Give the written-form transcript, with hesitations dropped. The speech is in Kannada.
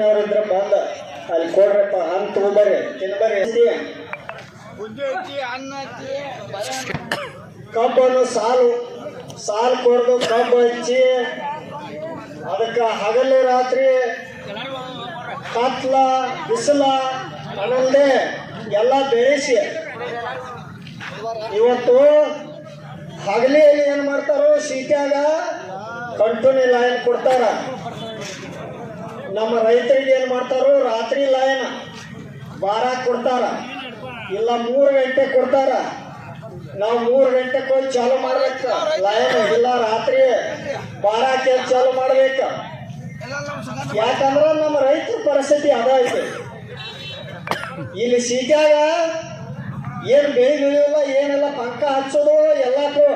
ತಿನ್ನೋರಿದ್ರೆ ಬಂದ ಅಲ್ಲಿ ಕೊಡ್ರಪ್ಪ ಹಣ್ಣು ತಗೊಂಬರ್ರಿ ತಿನ್ಬರ್ರಿ. ಕಬ್ಬನ್ನು ಸಾಲು ಕೊಡ್ದು ಕಬ್ಬು ಹಚ್ಚಿ ಅದಕ್ಕೆ ಹಗಲು ರಾತ್ರಿ ಕತ್ಲ ಬಿಸಿಲ ಅನ್ನಲ್ದೆ ಎಲ್ಲ ಬೆಳೆಸಿ ಇವತ್ತು ಹಗಲಿಯಲ್ಲಿ ಏನ್ ಮಾಡ್ತಾರೋ ಸೀಟ್ಯಾಗ ಕಂಟಿನ್ಯೂ ಲೈನ್ ಕೊಡ್ತಾರ. ನಮ್ಮ ರೈತರಿಗೆ ಏನ್ ಮಾಡ್ತಾರೋ ರಾತ್ರಿ ಲೈನ್ ಬಾರಾಕ್ ಕೊಡ್ತಾರ, ಇಲ್ಲ 3 ಗಂಟೆ ಕೊಡ್ತಾರ. ನಾವು 3 ಗಂಟೆಗೆ ಹೋಗಿ ಚಾಲು ಮಾಡ್ಬೇಕು ಲೈನ್, ಇಲ್ಲ ರಾತ್ರಿ ಬಾರಾಕೆ ಚಾಲು ಮಾಡ್ಬೇಕು. ಯಾಕಂದ್ರೆ ನಮ್ಮ ರೈತರ ಪರಿಸ್ಥಿತಿ ಅದ ಐತೆ. ಇಲ್ಲಿ ಸೀಟ್ಯಾಗ ಏನು ಬೆಳೆ ಬೆಳೆಯೋಲ್ಲ, ಏನೆಲ್ಲ ಪಂಕ ಹಚ್ಚೋದು ಎಲ್ಲಕ್ಕೂ